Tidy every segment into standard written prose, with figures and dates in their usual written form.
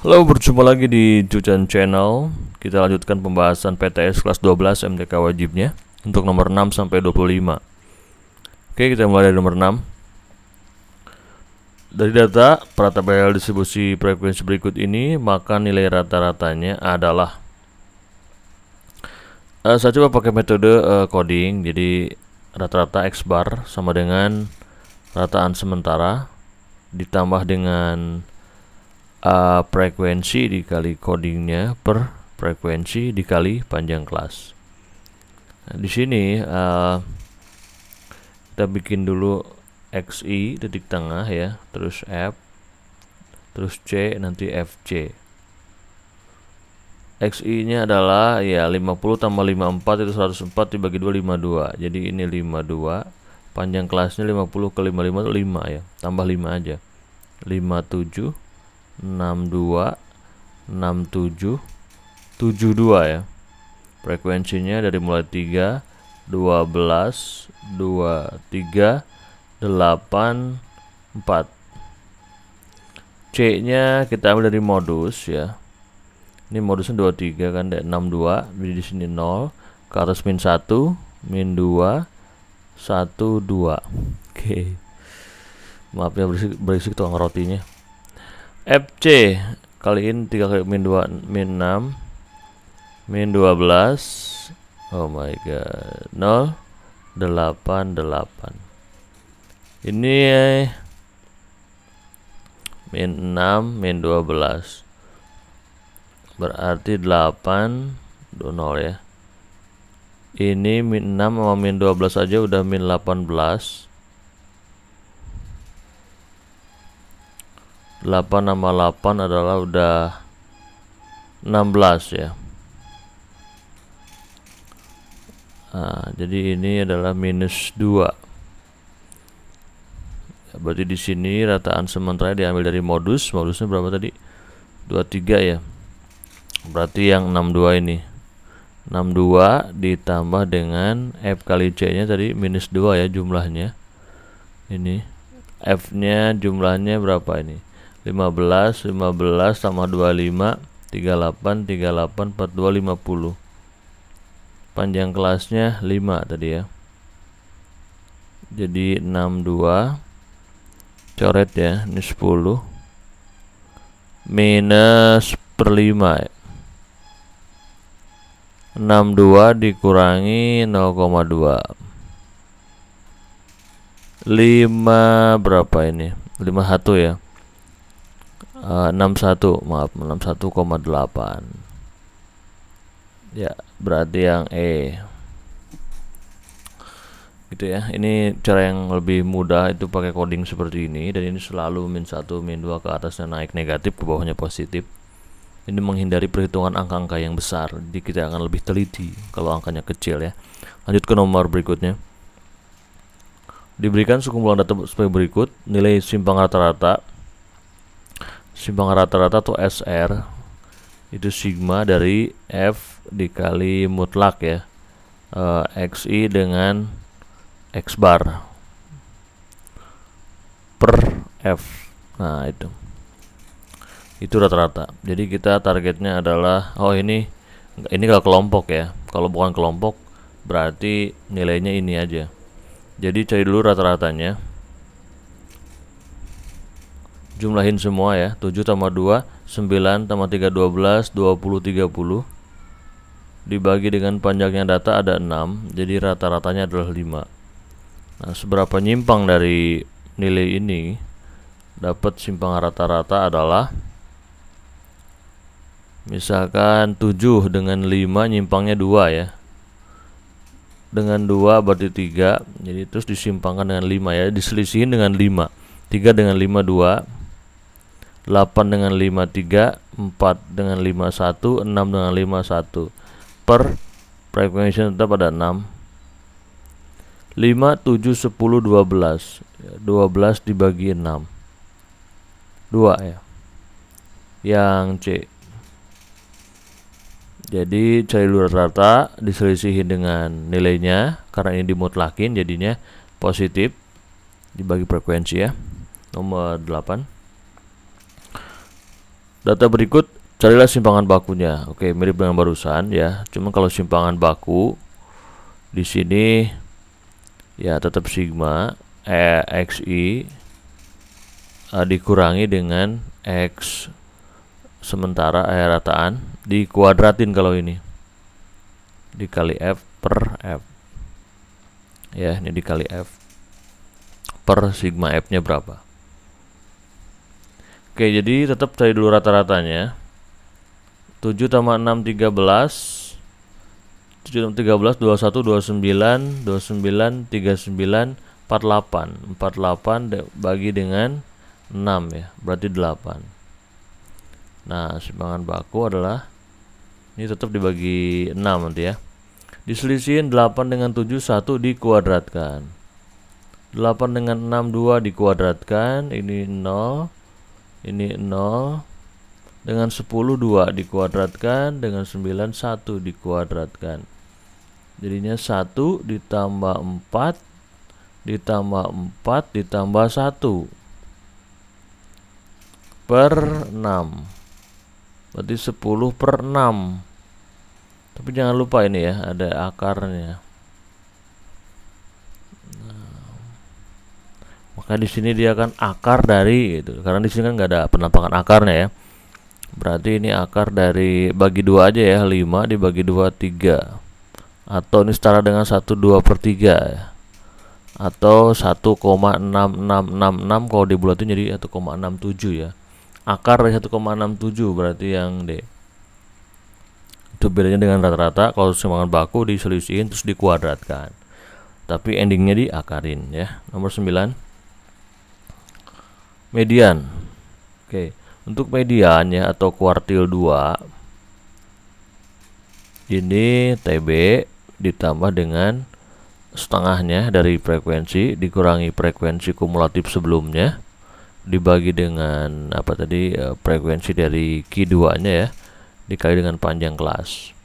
Halo, berjumpa lagi di Cucan Channel. Kita lanjutkan pembahasan PTS kelas 12 MTK wajibnya untuk nomor 6 sampai 25. Oke, kita mulai dari nomor 6. Dari data pada tabel distribusi frekuensi berikut ini, maka nilai rata-ratanya adalah saya coba pakai metode coding. Jadi rata-rata X bar sama dengan rataan sementara ditambah dengan frekuensi dikali codingnya per frekuensi dikali panjang kelas. Nah, di sini kita bikin dulu XI titik tengah ya, terus F, terus C, nanti FC. XI nya adalah ya 50 tambah 54 itu 104 dibagi 2 52. Jadi ini 52, panjang kelasnya 50 ke 55 itu 5 ya, tambah 5 aja, 57 62 67 72 ya. Frekuensinya dari mulai 3 12 23 8 4. C nya kita ambil dari modus ya. Ini modusnya 23 kan, 62, jadi di sini 0, ke atas min 1, min 2, 1 2. Oke. Maaf ya berisik tukang rotinya. FC kaliin 3 kali min 2 min 6 min 12, oh my god, 0 8 8. Ini min 6 min 12 berarti 8 0 ya. Ini min 6 sama min 12 aja udah min 18. 8 tambah 8 adalah udah 16 ya. Nah, jadi ini adalah minus 2. Ya, berarti di sini rataan sementara diambil dari modusnya berapa tadi? 23 ya. Berarti yang 62 ini. 62 ditambah dengan F kali C nya tadi minus 2 ya jumlahnya. Ini F nya jumlahnya berapa ini? 15 tambah 25 38 38 42 50. Panjang kelasnya 5 tadi ya. Jadi 62 coret ya, ini 10 minus per 5 ya. 62 dikurangi 0,2 5 berapa ini? 51 ya. 61 maaf 61,8 ya, berarti yang E gitu ya. Ini cara yang lebih mudah, itu pakai coding seperti ini, dan ini selalu min 1 min 2 ke atasnya naik negatif, ke bawahnya positif. Ini menghindari perhitungan angka-angka yang besar, jadi kita akan lebih teliti kalau angkanya kecil ya. Lanjut ke nomor berikutnya. Diberikan sekumpulan data sebagai berikut. Nilai simpang rata-rata atau SR itu sigma dari F dikali mutlak ya, XI dengan X bar per F. Nah itu rata-rata. Jadi kita targetnya adalah ini kalau kelompok ya. Kalau bukan kelompok berarti nilainya ini aja. Jadi cari dulu rata-ratanya, jumlahin semua ya. 7 tambah 2 9 tambah 3 12 20 30 dibagi dengan panjangnya data ada 6, jadi rata-ratanya adalah 5. Nah, seberapa nyimpang dari nilai ini dapat simpang rata-rata adalah misalkan 7 dengan 5 nyimpangnya 2 ya. Dengan 2 berarti 3, jadi terus disimpangkan dengan 5 ya, diselisihin dengan 5. 3 dengan 5 2, 8 dengan 5 3, 4 dengan 5 1, 6 dengan 5 1. Per frekuensi tetap ada 6. 5 7 10 12. 12 dibagi 6. 2 ya. Yang C. Jadi cari dulu rata, diselisihin dengan nilainya, karena ini dimutlakin jadinya positif, dibagi frekuensi ya. Nomor 8. Data berikut, carilah simpangan bakunya. Oke, mirip dengan barusan ya. Cuma kalau simpangan baku di sini ya tetap sigma xi dikurangi dengan x, sementara rataan dikuadratin kalau ini dikali f per f ya, ini dikali f per sigma f nya berapa. Oke, jadi tetap cari dulu rata-ratanya. 7 tambah 6 13, 7 tambah 13 21 29 29 39 48 bagi dengan 6 ya, berarti 8. Nah, simpangan baku adalah ini tetap dibagi 6 nanti ya. Diselisihin 8 dengan 7 1 dikuadratkan. 8 dengan 6 2 dikuadratkan, ini 0. Ini 0 dengan 10 2 dikuadratkan, dengan 9 1 dikuadratkan. Jadinya 1 ditambah 4 ditambah 4 ditambah 1 per 6. Berarti 10 per 6. Tapi jangan lupa ini ya, ada akarnya. Maka di sini dia akan akar dari itu, karena di sini kan nggak ada penampakan akarnya ya. Berarti ini akar dari bagi 2 aja ya, 5 dibagi 2 3. Atau ini setara dengan 1/2/3 ya. Atau 1,6666 kalau dibulatin jadi 1,67 ya. Akar dari 1,67 berarti yang D. Itu bedanya dengan rata-rata. Kalau simpangan baku diselisihin terus dikuadratkan. Tapi endingnya diakarin ya. Nomor 9. Median. Oke, untuk median ya atau kuartil 2 ini TB ditambah dengan setengahnya dari frekuensi dikurangi frekuensi kumulatif sebelumnya dibagi dengan apa tadi, frekuensi dari Q2 nya ya, dikali dengan panjang kelas.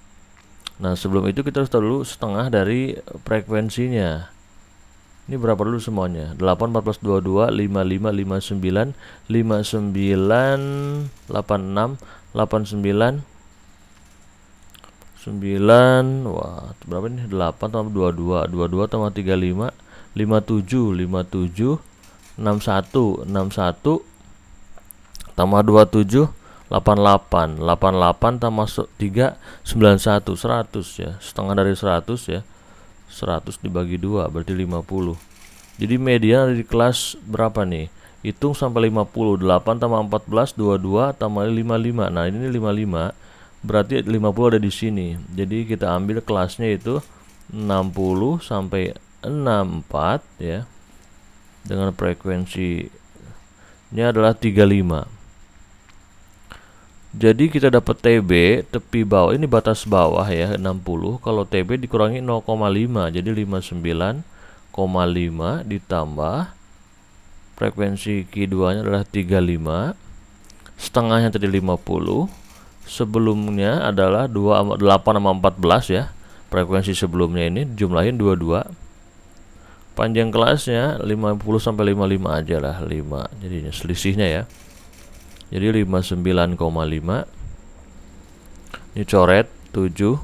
Nah, sebelum itu kita harus tahu dulu setengah dari frekuensinya. Ini berapa dulu semuanya? 8, 14, 22, 55, 59, 59, 86, 89, 9, wah berapa ini? 8 tambah 22, 22 tambah 35, 57, 57, 61, 61 tambah 27, 88, 88 tambah 3, 91, 100 ya. Setengah dari 100 ya. 100 dibagi 2 berarti 50. Jadi median ada di kelas berapa nih? Hitung sampai 50. 8 tambah 14 22 tambah 55. Nah, ini 55. Berarti 50 ada di sini. Jadi kita ambil kelasnya itu 60 sampai 64 ya. Dengan frekuensi ini adalah 35. Jadi kita dapat TB tepi bawah, ini batas bawah ya 60. Kalau TB dikurangi 0,5 jadi 59,5 ditambah frekuensi Q2 nya adalah 35, setengahnya tadi 50, sebelumnya adalah 8 sama 14 ya, frekuensi sebelumnya ini jumlahin 22, panjang kelasnya 50 sampai 55 aja lah, 5 jadinya selisihnya ya. Jadi 59,5 ini coret 7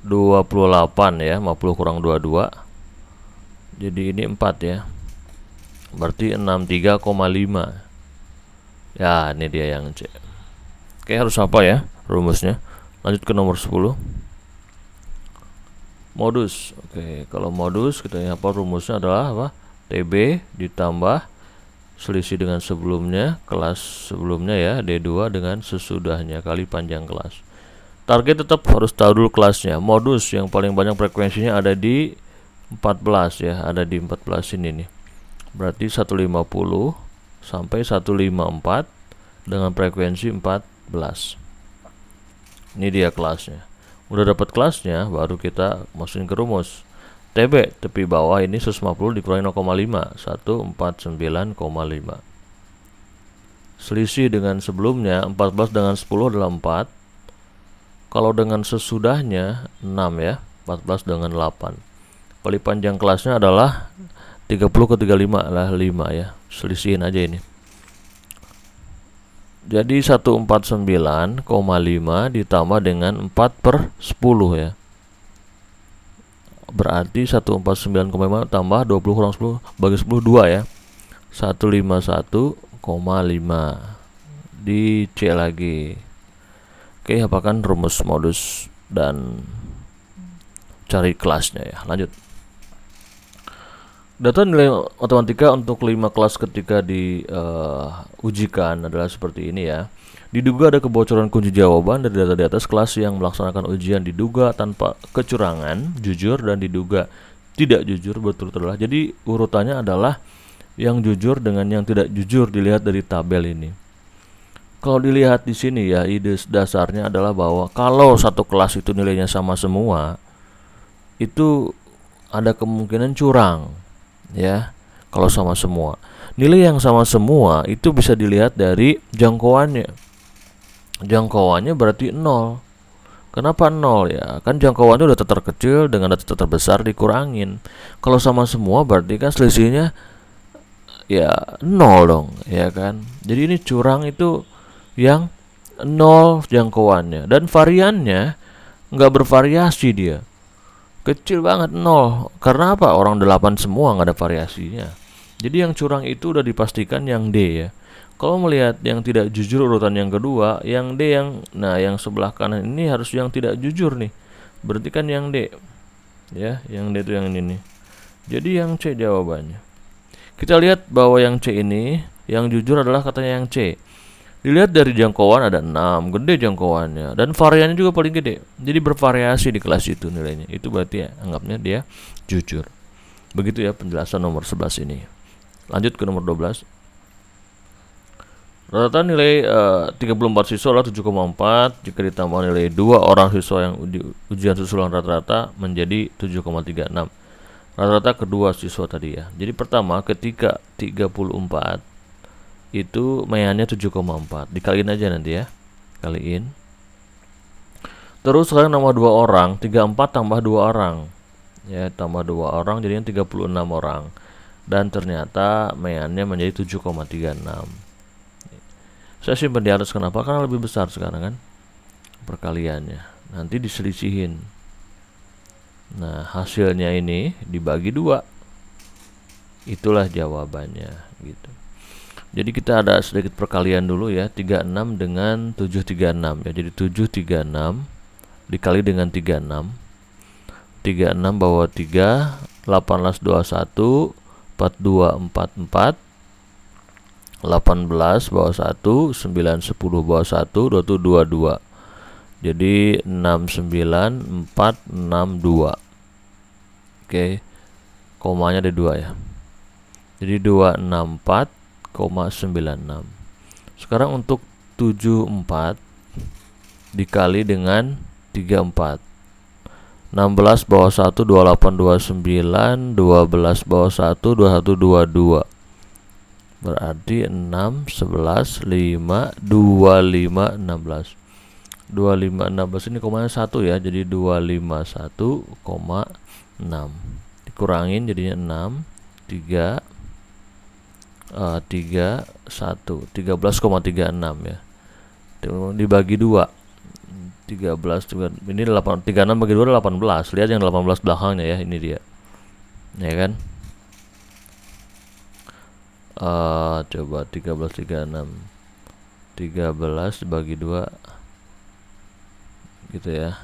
28 ya, 50 kurang 22 jadi ini 4 ya, berarti 63,5 ya. Ini dia yang C. Oke, harus apa ya rumusnya. Lanjut ke nomor 10, modus. Oke, kalau modus kita apa rumusnya adalah apa? TB ditambah selisih dengan sebelumnya, kelas sebelumnya ya, D2 dengan sesudahnya kali panjang kelas. Target tetap harus tahu dulu kelasnya. Modus yang paling banyak frekuensinya ada di 14 ya, ada di 14 ini nih. Berarti 150 sampai 154 dengan frekuensi 14. Ini dia kelasnya. Udah dapat kelasnya, baru kita masukin ke rumus. TB tepi bawah ini 150 dikurangi 0,5, 149,5. Selisih dengan sebelumnya 14 dengan 10 adalah 4. Kalau dengan sesudahnya 6 ya, 14 dengan 8. Kali panjang kelasnya adalah 30 ke 35 lah 5 ya. Selisihin aja ini. Jadi 149,5 ditambah dengan 4/10 ya. Berarti 149,5 tambah 20 kurang 10 bagi 10 2 ya. 151,5 di C lagi. Oke, apakan rumus modus dan cari kelasnya ya. Lanjut. Data nilai matematika untuk 5 kelas ketika diujikan adalah seperti ini ya. Diduga ada kebocoran kunci jawaban dari data di atas. Kelas yang melaksanakan ujian diduga tanpa kecurangan, jujur, dan diduga tidak jujur berturut-turut adalah. Jadi urutannya adalah yang jujur dengan yang tidak jujur dilihat dari tabel ini. Kalau dilihat di sini ya, ide dasarnya adalah bahwa kalau satu kelas itu nilainya sama semua, itu ada kemungkinan curang ya. Kalau sama semua, nilai yang sama semua itu bisa dilihat dari jangkauannya. Jangkauannya berarti 0. Kenapa 0 ya? Kan jangkauannya udah terkecil dengan data terbesar dikurangin. Kalau sama semua berarti kan selisihnya ya 0 dong, ya kan? Jadi ini curang itu yang 0 jangkauannya, dan variannya nggak bervariasi, dia kecil banget 0. Karena apa? Orang 8 semua nggak ada variasinya. Jadi yang curang itu udah dipastikan yang D ya. Kalau melihat yang tidak jujur urutan yang kedua, yang D yang yang sebelah kanan ini harus yang tidak jujur nih. Berarti kan yang D. Ya, yang D itu yang ini nih. Jadi yang C jawabannya. Kita lihat bahwa yang C ini yang jujur adalah katanya yang C. Dilihat dari jangkauan ada 6, gede jangkauannya, dan variannya juga paling gede. Jadi bervariasi di kelas itu nilainya. Itu berarti ya anggapnya dia jujur. Begitu ya penjelasan nomor 11 ini. Lanjut ke nomor 12. Rata-rata nilai 34 siswa adalah 7,4 jika ditambah nilai 2 orang siswa yang ujian susulan rata-rata menjadi 7,36. Rata-rata kedua siswa tadi ya. Jadi pertama ketika 34 itu mainannya 7,4, dikaliin aja nanti ya, kaliin. Terus sekarang nambah 2 orang, 34 tambah 2 orang ya, tambah 2 orang jadinya 36 orang, dan ternyata mainannya menjadi 7,36. Saya simpan di atas, kenapa? Karena lebih besar sekarang kan perkaliannya, nanti diselisihin. Nah hasilnya ini dibagi 2, itulah jawabannya gitu. Jadi kita ada sedikit perkalian dulu ya, 36 dengan 736 ya. Jadi 736 dikali dengan 36. 36 bawah 3, 18 21, 4244, 18 bawah 1, 9 10 bawah 1, 22. Jadi 69462. Oke. Komanya ada 2 ya. Jadi 264,96. Sekarang untuk 74 dikali dengan 34. 16 bawah 1 28 29, 12 bawah 1 21 22. Berarti 6 11 5 25 16. 25 16 ini komanya 1 ya. Jadi 251,6. Dikurangin jadinya 6 3 13,36 ya. Dibagi 2 13 ini 8, 36 bagi 2 18. Lihat yang 18 belakangnya ya, ini dia ya kan. Coba 13 36 13 dibagi 2 gitu ya.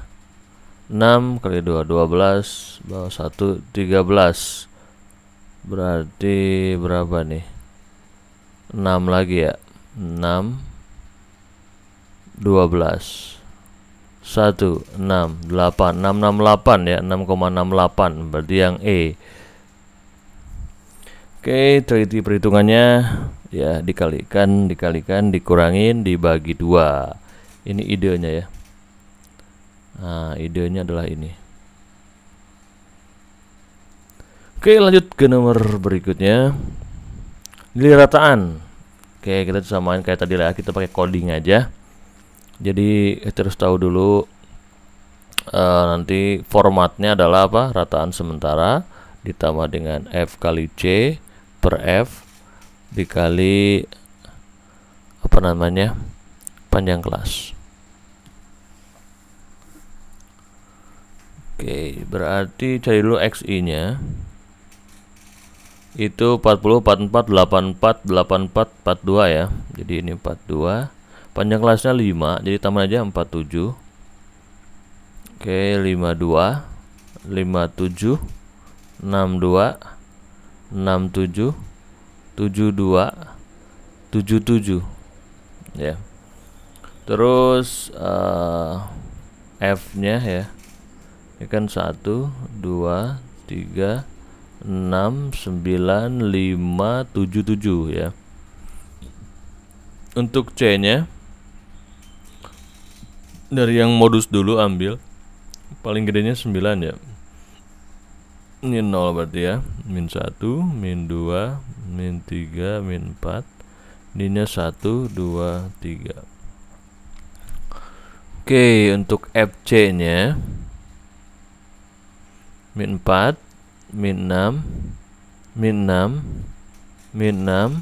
6 kali 2 12 bawah 1 13. Berarti berapa nih? 6 lagi ya. 6 12 1 6 8 668 ya, 6,68 berarti yang E. Oke, teliti perhitungannya ya, dikalikan dikurangin dibagi 2. Ini idenya ya. Nah, idenya adalah ini. Oke, lanjut ke nomor berikutnya. Nilai rataan. Oke, kita samain kayak tadi lah, kita pakai coding aja. Jadi terus tahu dulu nanti formatnya adalah apa? Rataan sementara ditambah dengan F kali C per F dikali apa namanya? panjang kelas. Oke, berarti cari dulu XI nya itu 40, 44, 84, 84, 42 ya. Jadi ini 42, panjang kelasnya 5, jadi tambah aja 47. Oke, 52, 57, 62, 67, 72, 77 ya. Terus F nya ya, ini kan 1, 2, 3, 6, 9, 5, 7, 7 ya. Untuk C nya dari yang modus dulu ambil, paling gedenya 9 ya. Ini 0 berarti ya, min 1, min 2, min 3, min 4. Ininya 1, 2, 3. Oke, untuk FC nya min 4, min 6, min 6, min 6,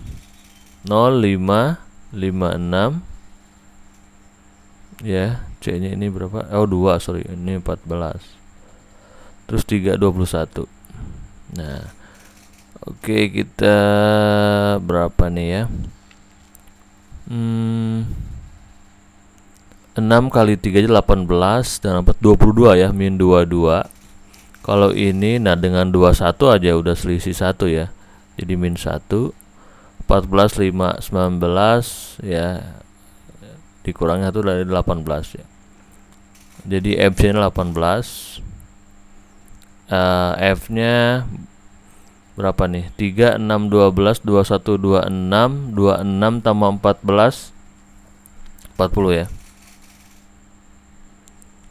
0, 5, 5, 6 ya. C nya ini berapa? Oh 2, sorry, ini 14. Terus 3, 21. Nah, oke, kita berapa nih ya? 6 kali 3 aja 18 dan dapat 22 ya, min 22. Kalau ini nah dengan 21 aja udah selisih 1 ya. Jadi min 1, 14, 5, 19 ya. Dikurangnya itu dari 18 ya. Jadi FC nya 18. F nya berapa nih? 3, 6, 12, 21, 26, 26 tambah 14, 40 ya.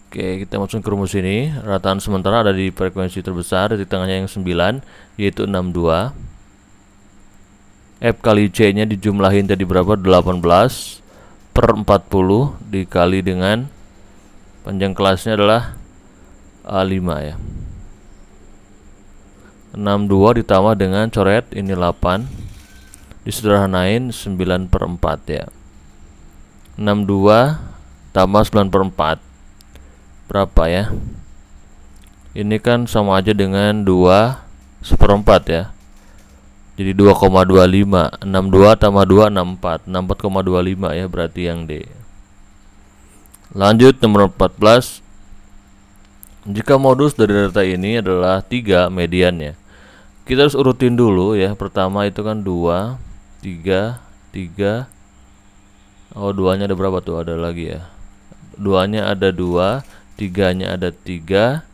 Oke, kita masuk ke rumus ini. Rataan sementara ada di frekuensi terbesar, di tengahnya yang 9, yaitu 62. F kali C nya dijumlahin tadi berapa? 18 per 40 dikali dengan panjang kelasnya adalah 5 ya. 62 ditambah dengan coret ini 8, disederhanain 9 per 4 ya. 62 tambah 9 per 4 berapa ya? Ini kan sama aja dengan 2 seperempat ya. Jadi 2,25. 62 tambah 2, 64. 64,25 ya, berarti yang D. Lanjut nomor 14. Jika modus dari data ini adalah 3 mediannya, kita harus urutin dulu ya. Pertama itu kan 2, 3, 3. Oh, 2-nya ada berapa tuh? Ada lagi ya. 2-nya ada 2, 3-nya ada 3,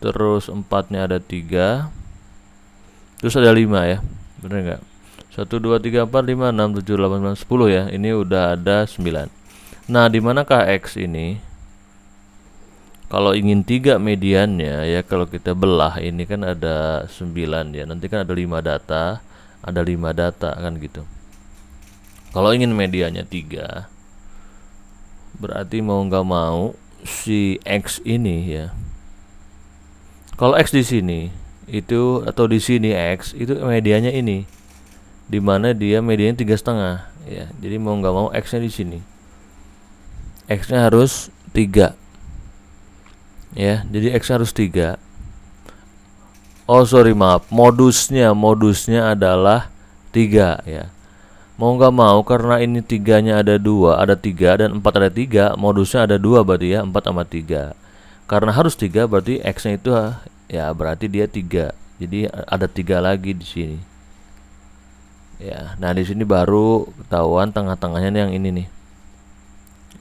terus 4-nya ada 3, terus ada 5 ya. Bener nggak? 1, 2, 3, 4, 5, 6, 7, 8, 9, 10 ya. Ini udah ada 9. Nah, di manakah X ini? Kalau ingin 3 mediannya ya, kalau kita belah ini kan ada 9 ya. Nanti kan ada 5 data, ada 5 data kan gitu. Kalau ingin mediannya 3, berarti mau nggak mau si X ini ya. Kalau X di sini itu atau di sini X itu medianya ini, dimana dia medianya 3,5 ya. Jadi mau nggak mau X nya di sini, X nya harus 3 ya. Jadi X nya harus 3. Oh sorry, maaf, modusnya adalah 3 ya. Mau nggak mau karena ini 3-nya ada 2, ada 3 dan 4 ada 3, modusnya ada 2 berarti ya, 4 sama 3. Karena harus 3 berarti X-nya itu ya berarti dia 3. Jadi ada 3 lagi di sini. Ya, nah di sini baru ketahuan tengah-tengahnya yang ini nih.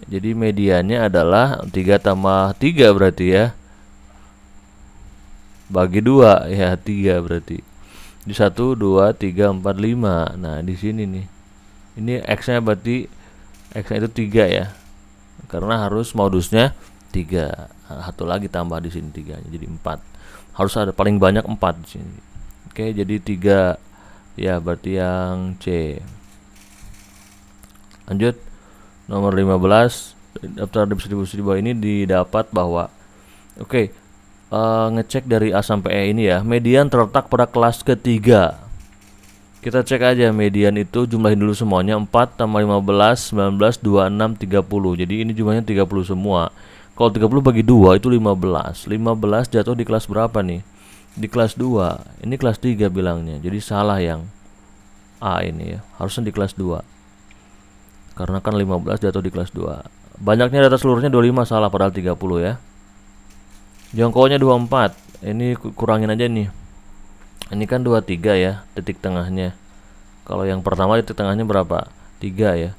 Jadi mediannya adalah 3 tambah 3 berarti ya. Bagi 2 ya, 3 berarti. Di 1, 2, 3, 4, 5. Nah, di sini nih. Ini X-nya berarti X-nya itu 3 ya. Karena harus modusnya 3. Satu lagi tambah di sini 3-nya jadi 4. Harus ada paling banyak 4 di sini. Oke, jadi 3 ya, berarti yang C. Lanjut nomor 15. Daftar distribusi di bawah ini didapat bahwa ngecek dari A sampai E ini ya. Median terletak pada kelas ketiga. Kita cek aja median itu, jumlahin dulu semuanya. 4 tambah 15, 19, 26, 30. Jadi ini jumlahnya 30 semua. Kalau 30 bagi 2 itu 15. 15 jatuh di kelas berapa nih? Di kelas 2. Ini kelas 3 bilangnya. Jadi salah yang A ini ya. Harusnya di kelas 2. Karena kan 15 jatuh di kelas 2. Banyaknya data seluruhnya 25, salah padahal 30 ya. Jongkoknya 24. Ini kurangin aja nih. Ini kan 23 ya, titik tengahnya. Kalau yang pertama titik tengahnya berapa? 3 ya.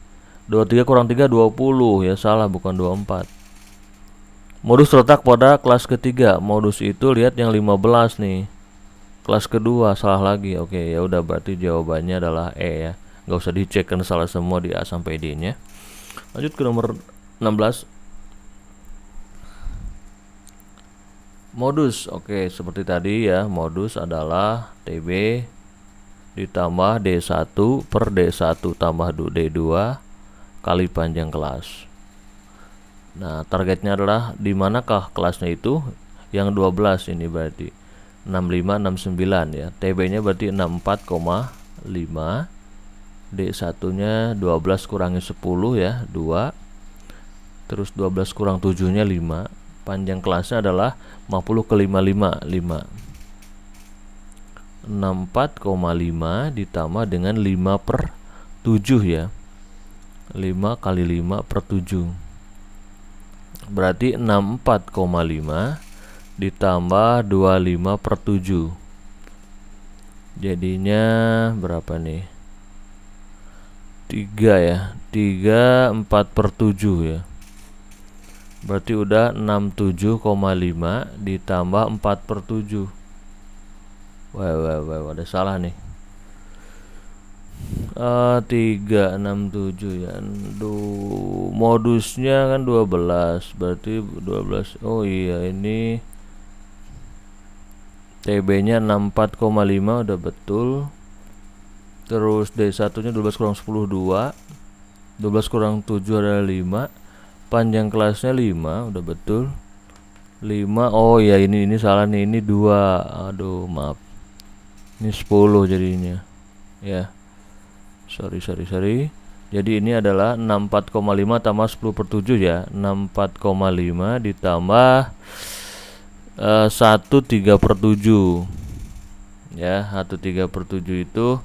23 kurang 3 20 ya, salah bukan 24. Modus terletak pada kelas ketiga. Modus itu lihat yang 15 nih. Kelas kedua salah lagi. Oke, ya udah berarti jawabannya adalah E ya. Nggak usah dicek kan salah semua di A sampai D-nya. Lanjut ke nomor 16. Modus, oke, seperti tadi ya. Modus adalah TB ditambah D1 per D1 tambah D2 kali panjang kelas. Nah, targetnya adalah di manakah kelasnya itu? Yang 12 ini berarti 65 69 ya. TB-nya berarti 64,5. D1-nya 12 kurangi 10 ya, 2. Terus 12 kurang 7-nya 5. Panjang kelasnya adalah 50 ke 55, 5. 64,5 ditambah dengan 5 per 7 ya. 5 kali 5 per 7. Berarti 64,5 ditambah 25 per 7. Jadinya berapa nih? 3 ya. 3 4 per 7 ya. Berarti udah 67,5 ditambah 4 per 7. Wah, ada salah nih. 367 ya. Modusnya kan 12. Berarti 12. Oh iya, ini TB-nya 64,5 udah betul. Terus D1-nya 12 kurang 10 2. 12 kurang 7 adalah 5. Panjang kelasnya 5, udah betul. 5. Oh ya, ini salah nih. Ini 2. Aduh, maaf. Ini 10 jadinya. Ya. Sorry. Jadi ini adalah 64,5 tambah 10 per 7 ya. 64,5 ditambah 1 3 per 7. Ya, 1 3 per 7 itu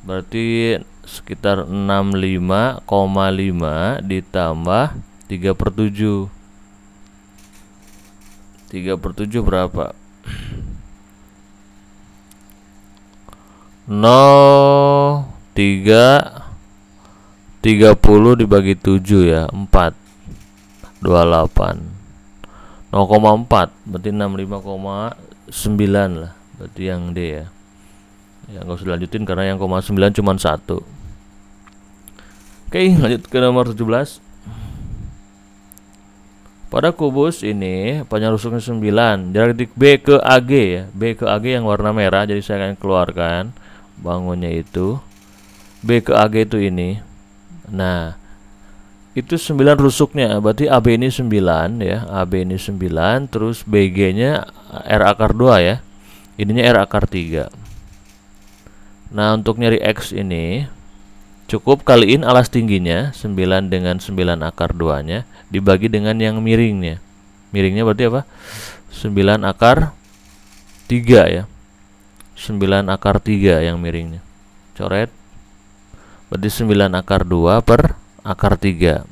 berarti sekitar 65,5 ditambah 3 per 7. 3 per 7 berapa? 0, 3, 30 dibagi 7 ya, 4, 28, 0,4 berarti 65,9 lah. Berarti yang D ya. Ya nggak usah dilanjutin karena yang 0,9 cuma 1. Oke, lanjut ke nomor 17. Pada kubus ini panjang rusuknya 9, jarak titik B ke AG ya. B ke AG yang warna merah, jadi saya akan keluarkan bangunnya itu. B ke AG itu ini. Nah, itu 9 rusuknya, berarti AB ini 9 ya. AB ini 9, terus BG-nya R akar 2 ya. Ininya R akar 3. Nah, untuk nyari X ini cukup kaliin alas tingginya 9 dengan 9 akar 2 nya dibagi dengan yang miringnya. Miringnya berarti apa? 9 akar 3 ya. 9 akar 3 yang miringnya. Coret. Berarti 9 akar 2 per akar 3.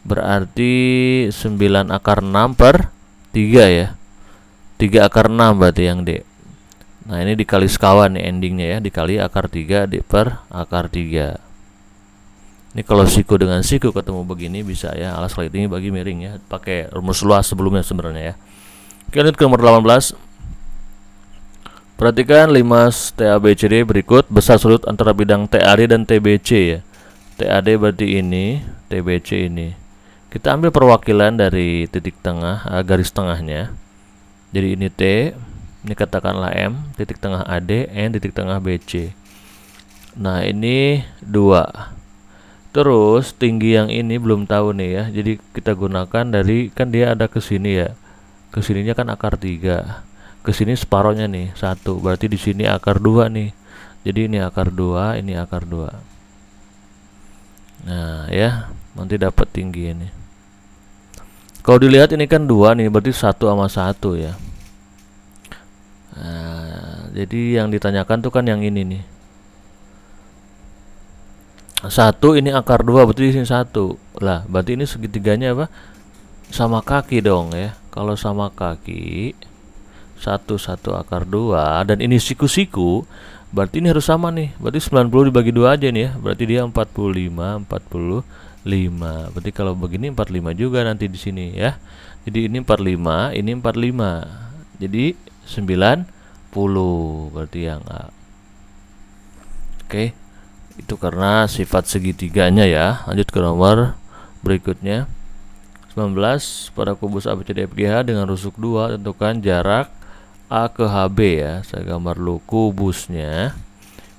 Berarti 9 akar 6 per 3 ya. 3 akar 6 berarti yang D. Nah, ini dikali sekawan nih endingnya ya, dikali akar 3 per akar 3. Ini kalau siku dengan siku ketemu begini bisa ya, alas kali tinggi bagi miring ya, pakai rumus luas sebelumnya sebenarnya ya. Oke, lanjut ke nomor 18. Perhatikan 5 TABCD berikut besar sudut antara bidang TAD dan TBC ya. TAD berarti ini, TBC ini. Kita ambil perwakilan dari titik tengah, garis tengahnya. Jadi ini T, ini katakanlah M, titik tengah AD, N, titik tengah BC. Nah, ini 2. Terus tinggi yang ini belum tahu nih ya. Jadi kita gunakan dari, kan dia ada ke sini ya. Ke sininya kan akar 3. Ke sini separohnya nih 1. Berarti di sini akar 2 nih. Jadi ini akar 2, ini akar 2. Nah ya, nanti dapat tinggi ini. Kalau dilihat ini kan 2 nih, berarti 1 sama 1 ya. Nah, jadi yang ditanyakan tuh kan yang ini nih. 1 ini akar 2, berarti di sini 1. Lah, berarti ini segitiganya apa? Sama kaki dong ya. Kalau sama kaki 1 akar 2 dan ini siku-siku, berarti ini harus sama nih. Berarti 90 dibagi 2 aja nih ya. Berarti dia 45. Berarti kalau begini 45 juga nanti di sini ya. Jadi ini 45, ini 45. Jadi 90 berarti yang A. Oke. Itu karena sifat segitiganya ya. Lanjut ke nomor berikutnya. 19, pada kubus ABCDFGH dengan rusuk 2 tentukan jarak A ke HB ya. Saya gambar dulu kubusnya.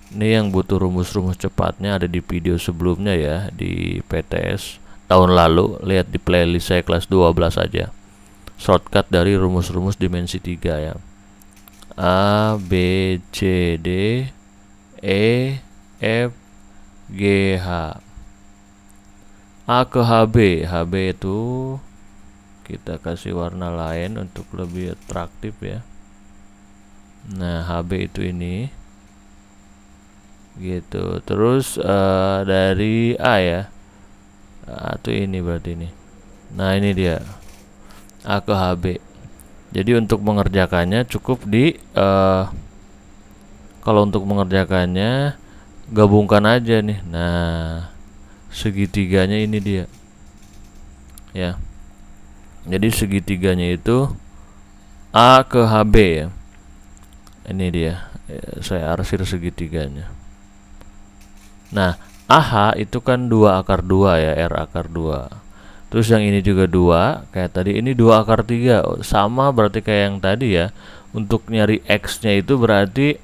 Ini yang butuh rumus-rumus cepatnya ada di video sebelumnya ya, di PTS tahun lalu. Lihat di playlist saya kelas 12 aja. Shortcut dari rumus-rumus dimensi 3 ya. A, B, C, D, E, F, G, H. A ke HB. HB itu kita kasih warna lain untuk lebih atraktif ya. Nah, HB itu ini gitu. Terus dari A ya. A itu ini berarti ini. Nah, ini dia. A ke HB. Jadi untuk mengerjakannya cukup di kalau untuk mengerjakannya gabungkan aja nih. Nah, segitiganya ini dia ya. Jadi segitiganya itu A ke HB ya. Ini dia ya, saya arsir segitiganya. Nah, AH itu kan 2 akar 2 ya, R akar 2. Terus yang ini juga 2, kayak tadi ini 2 akar 3. Sama berarti kayak yang tadi ya. Untuk nyari X-nya itu berarti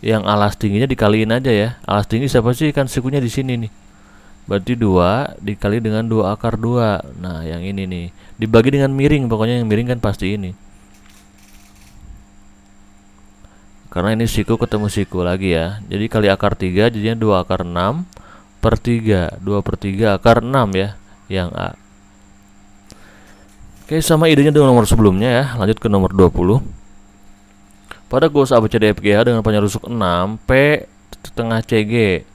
yang alas tingginya dikaliin aja ya. Alas tinggi siapa sih? Kan sikunya di sini nih. Berarti 2 dikali dengan 2 akar 2. Nah, yang ini nih dibagi dengan miring, pokoknya yang miring kan pasti ini. Karena ini siku ketemu siku lagi ya. Jadi kali akar 3 jadinya 2 akar 6 per 3. 2 per 3 akar 6 ya, yang A. Oke, sama idenya dengan nomor sebelumnya ya. Lanjut ke nomor 20. Pada kubus ABCDFGH dengan panjang rusuk 6, P tengah CG,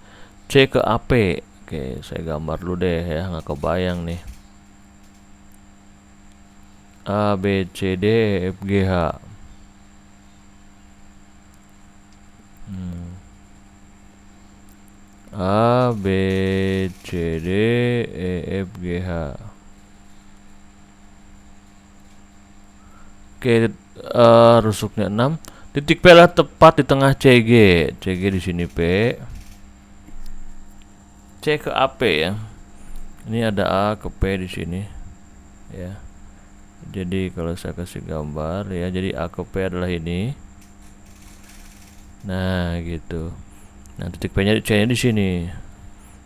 C ke AP. Oke, saya gambar dulu deh ya, nggak kebayang nih. A, B, C, D, E, F, G, H. A, B, C, D, E, F, G, H. Oke, rusuknya 6. Titik P lah tepat di tengah CG. CG di sini P. C ke AP ya. Ini ada A ke P di sini. Ya. Jadi kalau saya kasih gambar ya, jadi A ke P adalah ini. Nah, gitu. Nah, titik P-nya C-nya di sini.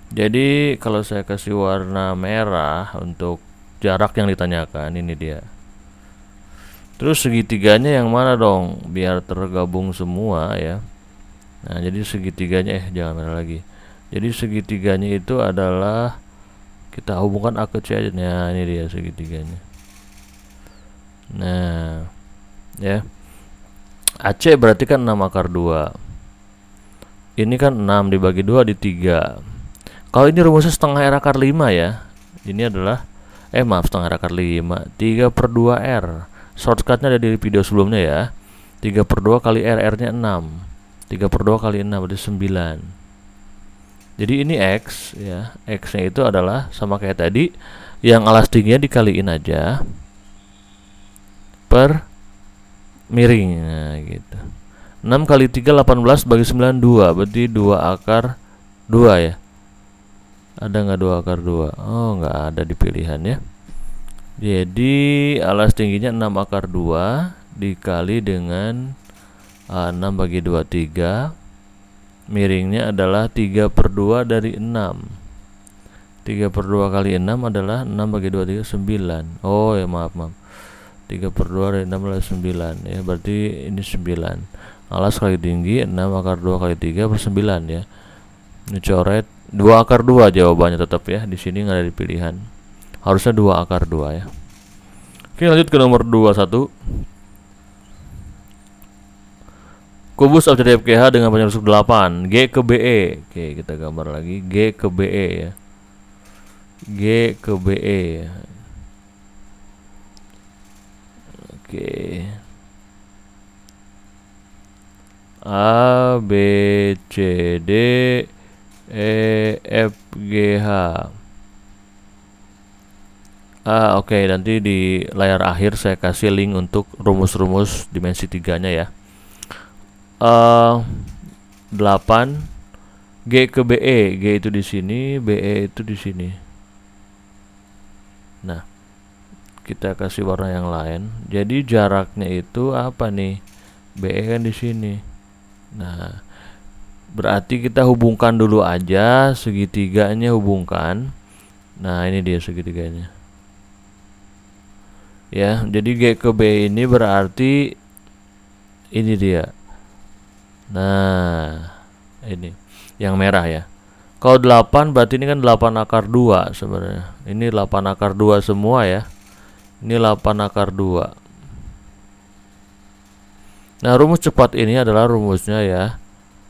Jadi kalau saya kasih warna merah untuk jarak yang ditanyakan, ini dia. Terus segitiganya yang mana dong? Biar tergabung semua ya. Nah, jadi segitiganya jangan merah lagi. Jadi segitiganya itu adalah kita hubungkan A ke C aja. Nah, ini dia segitiganya. Nah, ya. AC berarti kan 6 akar 2. Ini kan 6 dibagi 2 di 3. Kalau ini rumusnya setengah R akar 5 ya. Ini adalah maaf, setengah R akar 5. 3 per 2 R. Shortcutnya ada di video sebelumnya ya. 3 per 2 kali R, R-nya 6. 3 per 2 kali 6 berarti 9. Jadi ini X ya. X-nya itu adalah sama kayak tadi, yang alas tingginya dikaliin aja per miring. Nah, gitu. 6 kali 3 18 bagi 9 2. Berarti 2 akar 2 ya. Ada nggak 2 akar 2? Oh, nggak ada di pilihan ya. Jadi alas tingginya 6 akar 2 dikali dengan 6 bagi 2 3. Miringnya adalah 3 per 2 dari 6. 3 per 2 kali 6 adalah 6 bagi 2 3 9. Oh ya, maaf 3 per 2 dari 6 adalah 9 ya. Berarti ini 9. Alas kali tinggi 6 akar 2 kali 3 per 9 ya. Ini coret 2 akar 2 jawabannya tetap ya. Di sini nggak ada di pilihan. Harusnya 2 akar 2 ya. Oke, lanjut ke nomor 21. Kubus abjad FKH dengan panjang rusuk 8, G ke BE. Oke, kita gambar lagi G ke BE ya. G ke BE. Oke. A B C D E F G H. Oke, nanti di layar akhir saya kasih link untuk rumus-rumus dimensi 3-nya ya. 8 G ke BE, G itu di sini, BE itu di sini. Nah, kita kasih warna yang lain. Jadi jaraknya itu apa nih? BE kan di sini. Nah, berarti kita hubungkan dulu aja segitiganya, hubungkan. Nah, ini dia segitiganya. Ya, jadi G ke BE ini berarti ini dia. Nah, ini yang merah ya. Kalau 8 berarti ini kan 8 akar 2 sebenarnya. Ini 8 akar 2 semua ya. Ini 8 akar 2. Nah, rumus cepat ini adalah rumusnya ya.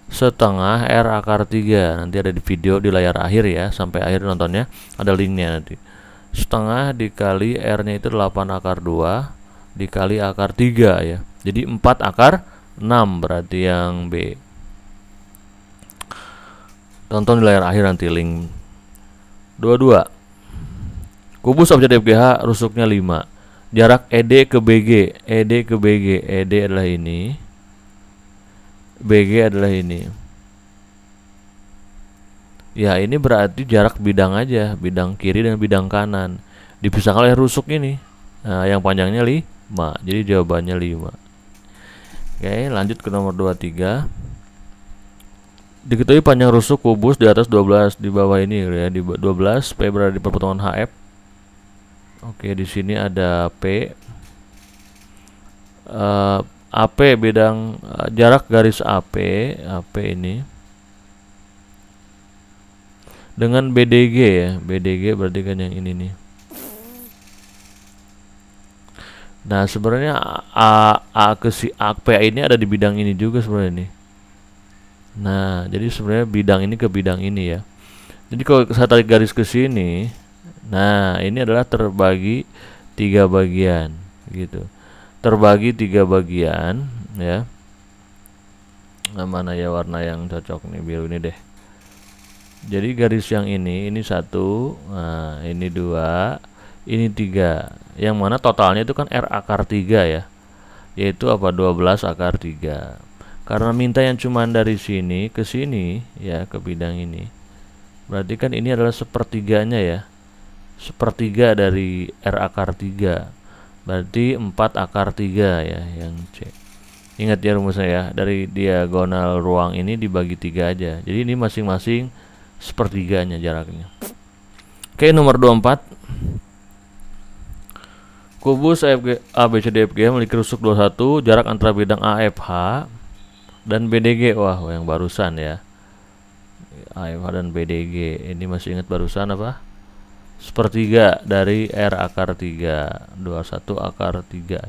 Setengah R akar 3. Nanti ada di video di layar akhir ya. Sampai akhir nontonnya ada linknya nanti. Setengah dikali R-nya itu 8 akar 2 dikali akar 3 ya. Jadi 4 akar 6 berarti yang B. Tonton di layar akhir nanti link. 22. Kubus abjad FGH rusuknya 5. Jarak ED ke BG. ED ke BG. ED adalah ini. BG adalah ini. Ya, ini berarti jarak bidang aja, bidang kiri dan bidang kanan. Dipisahkan oleh rusuk ini. Nah, yang panjangnya 5. Jadi jawabannya 5. Oke, lanjut ke nomor 23. Diketahui panjang rusuk kubus di atas 12 di bawah ini ya, di 12 P berada di perpotongan HF. Oke, di sini ada P. AP bidang jarak garis AP ini dengan BDG ya. BDG berarti kan yang ini nih. Nah, sebenarnya A ke si AP ini ada di bidang ini juga sebenarnya nih. Nah, jadi sebenarnya bidang ini ke bidang ini ya. Jadi kalau saya tarik garis ke sini, nah ini adalah terbagi 3 bagian gitu. Terbagi 3 bagian ya. Nah, mana ya warna yang cocok nih, biru ini deh. Jadi garis yang ini 1, nah ini 2, ini 3. Yang mana totalnya itu kan R akar 3 ya. Yaitu apa? 12 akar 3. Karena minta yang cuman dari sini ke sini ya, ke bidang ini. Berarti kan ini adalah sepertiganya ya. Sepertiga dari R akar 3. Berarti 4 akar 3 ya yang C. Ingat ya rumusnya ya. Dari diagonal ruang ini dibagi 3 aja. Jadi ini masing-masing sepertiganya jaraknya. Oke, nomor 24. Kubus ABCDFG memiliki rusuk 21, jarak antara bidang AFH dan BDG. Wah, yang barusan ya. AFH dan BDG. Ini masih ingat barusan apa? Sepertiga dari R akar 3. 21 akar 3.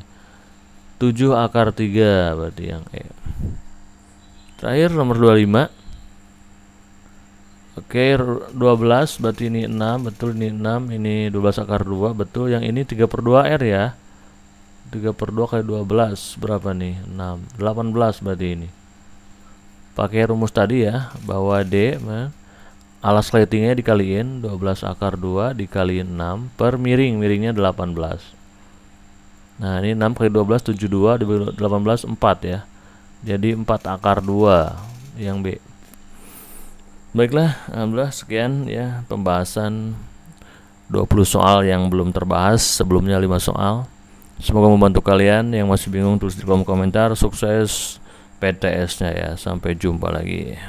7 akar 3 berarti yang E. Terakhir nomor 25. Oke, 12 berarti ini 6, betul ini 6, ini 12 akar 2, betul yang ini 3/2 R ya. 3/2 kali 12 berapa nih? 6, 18 berarti ini. Pakai rumus tadi ya, bahwa D alas lightingnya dikaliin 12 akar 2 dikaliin 6 per miringnya 18. Nah, ini 6 kali 12 72 dibagi 18 4 ya. Jadi 4 akar 2 yang B. Baiklah, alhamdulillah sekian ya pembahasan 20 soal yang belum terbahas, sebelumnya 5 soal. Semoga membantu kalian. Yang masih bingung tulis di kolom komentar. Sukses PTS-nya ya. Sampai jumpa lagi.